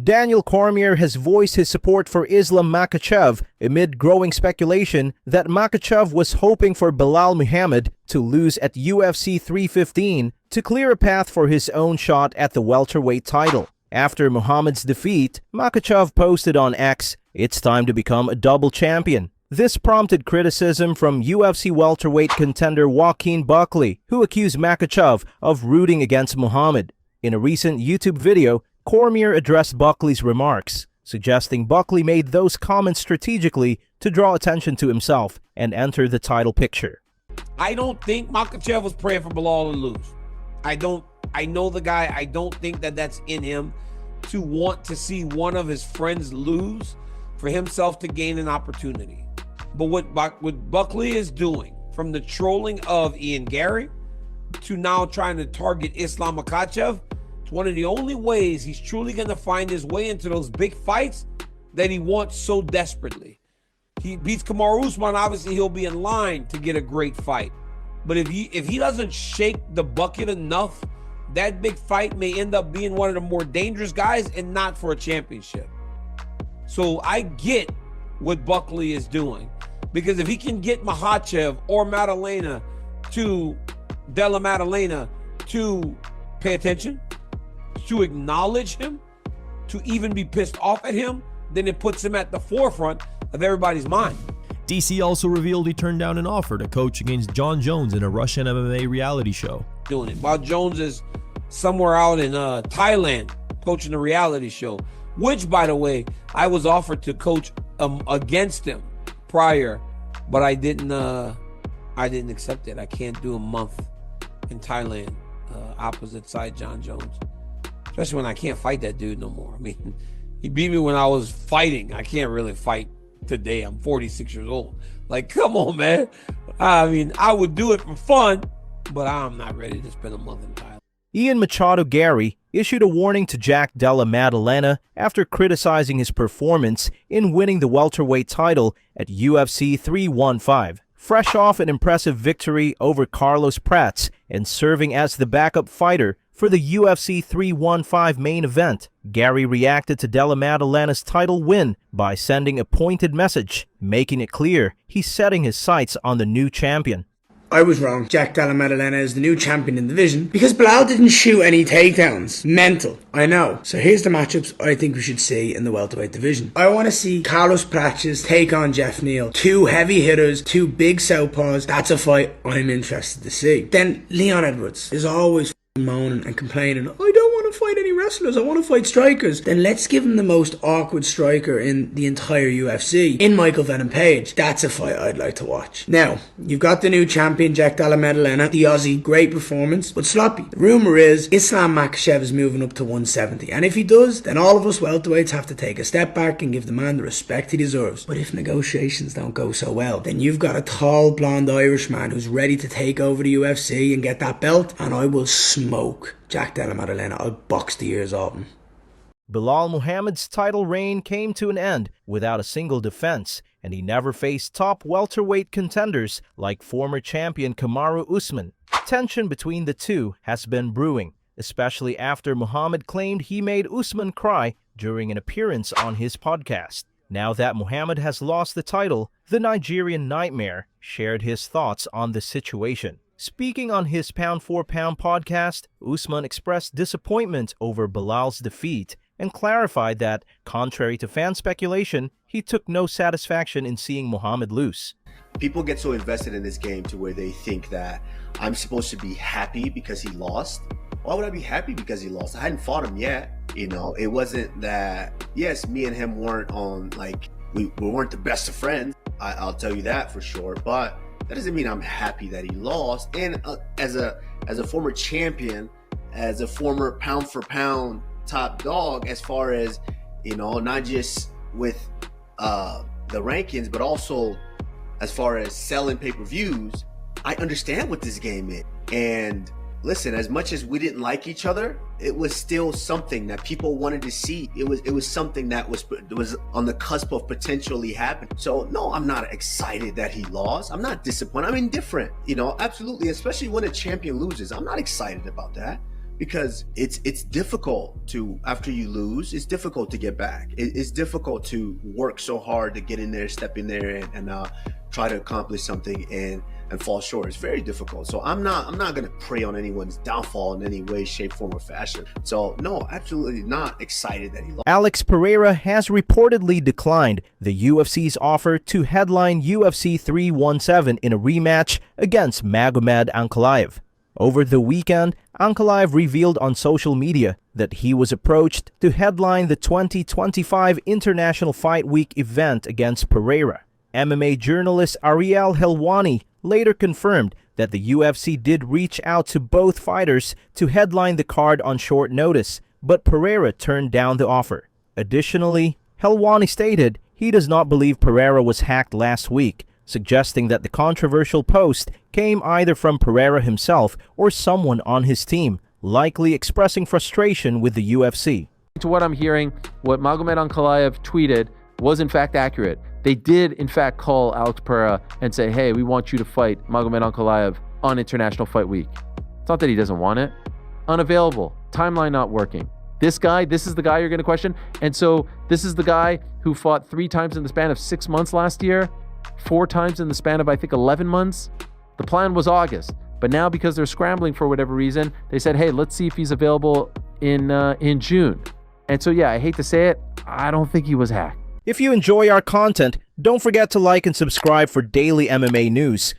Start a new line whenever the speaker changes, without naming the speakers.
Daniel Cormier has voiced his support for Islam Makhachev amid growing speculation that Makhachev was hoping for Belal Muhammad to lose at UFC 315 to clear a path for his own shot at the welterweight title. After Muhammad's defeat, Makhachev posted on X, "It's time to become a double champion." This prompted criticism from UFC welterweight contender Joaquin Buckley, who accused Makhachev of rooting against Muhammad. In a recent YouTube video, Cormier addressed Buckley's remarks, suggesting Buckley made those comments strategically to draw attention to himself and enter the title picture.
I don't think Makhachev was praying for Belal to lose. I know the guy. I don't think that that's in him to want to see one of his friends lose for himself to gain an opportunity. But what Buckley is doing, from the trolling of Ian Garry to now trying to target Islam Makhachev, it's one of the only ways he's truly going to find his way into those big fights that he wants so desperately. He beats Kamaru Usman, obviously he'll be in line to get a great fight. But if he doesn't shake the bucket enough, that big fight may end up being one of the more dangerous guys and not for a championship. So I get what Buckley is doing, because if he can get Makhachev or Maddalena to Della Maddalena to pay attention, to acknowledge him, to even be pissed off at him, then it puts him at the forefront of everybody's mind.
DC also revealed he turned down an offer to coach against Jon Jones in a Russian MMA reality show.
Doing it while Jones is somewhere out in Thailand coaching a reality show, which, by the way, I was offered to coach against him prior, but I didn't accept it. I can't do a month in Thailand opposite side Jon Jones, especially when I can't fight that dude no more. I mean, he beat me when I was fighting. I can't really fight today. I'm 46 years old. Like, come on, man. I mean, I would do it for fun, but I'm not ready to spend a month in Thailand.
Ian Garry issued a warning to Jack Della Maddalena after criticizing his performance in winning the welterweight title at UFC 315. Fresh off an impressive victory over Carlos Prats and serving as the backup fighter for the UFC 315 main event, Garry reacted to Della Maddalena's title win by sending a pointed message, making it clear he's setting his sights on the new champion.
I was wrong. Jack Della Maddalena is the new champion in the division because Belal didn't shoot any takedowns. Mental, I know. So here's the matchups I think we should see in the welterweight division. I want to see Carlos Prates take on Jeff Neal. Two heavy hitters, two big southpaws. That's a fight I'm interested to see. Then Leon Edwards is always moaning and complaining, "I don't want to fight any wrestlers, I want to fight strikers." Then let's give him the most awkward striker in the entire UFC, in Michael Venom Page. That's a fight I'd like to watch. Now, you've got the new champion, Jack Della Maddalena, the Aussie, great performance, but sloppy. The rumour is Islam Makhachev is moving up to 170, and if he does, then all of us welterweights have to take a step back and give the man the respect he deserves. But if negotiations don't go so well, then you've got a tall, blonde Irishman who's ready to take over the UFC and get that belt, and I will smoke Jack Della Maddalena. I'll box the ears off him.
Belal Muhammad's title reign came to an end without a single defense, and he never faced top welterweight contenders like former champion Kamaru Usman. Tension between the two has been brewing, especially after Muhammad claimed he made Usman cry during an appearance on his podcast. Now that Muhammad has lost the title, the Nigerian Nightmare shared his thoughts on the situation. Speaking on his Pound for Pound podcast, Usman expressed disappointment over Belal's defeat and clarified that, contrary to fan speculation, he took no satisfaction in seeing Muhammad lose.
People get so invested in this game to where they think that I'm supposed to be happy because he lost. Why would I be happy because he lost? I hadn't fought him yet. You know, it wasn't that, yes, me and him weren't on, like, we weren't the best of friends. I'll tell you that for sure. But that doesn't mean I'm happy that he lost. And as a former champion, as a former pound for pound top dog, as far as, you know, not just with the rankings, but also as far as selling pay-per-views, I understand what this game is. And listen, as much as we didn't like each other, it was still something that people wanted to see. It was something that was on the cusp of potentially happening. So no, I'm not excited that he lost. I'm not disappointed. I'm indifferent, you know, absolutely. Especially when a champion loses, I'm not excited about that. because it's difficult to, after you lose, it's difficult to get back. It's difficult to work so hard to get in there, step in there, and try to accomplish something and fall short. It's very difficult. So I'm not going to prey on anyone's downfall in any way, shape, form, or fashion. So no, absolutely not excited that he lost.
Alex Pereira has reportedly declined the UFC's offer to headline UFC 317 in a rematch against Magomed Ankalaev. Over the weekend, Ankalaev revealed on social media that he was approached to headline the 2025 International Fight Week event against Pereira. MMA journalist Ariel Helwani later confirmed that the UFC did reach out to both fighters to headline the card on short notice, but Pereira turned down the offer. Additionally, Helwani stated he does not believe Pereira was hacked last week, suggesting that the controversial post came either from Pereira himself or someone on his team, likely expressing frustration with the UFC.
To what I'm hearing, what Magomed Ankalaev tweeted was in fact accurate. They did in fact call Alex Pereira and say, hey, we want you to fight Magomed Ankalaev on International Fight Week. It's not that he doesn't want it. Unavailable. Timeline not working. This is the guy you're going to question. And so this is the guy who fought 3 times in the span of 6 months last year, 4 times in the span of, I think, 11 months. The plan was August. But now because they're scrambling for whatever reason, they said, hey, let's see if he's available in June. And so, yeah, I hate to say it, I don't think he was hacked.
If you enjoy our content, don't forget to like and subscribe for daily MMA news.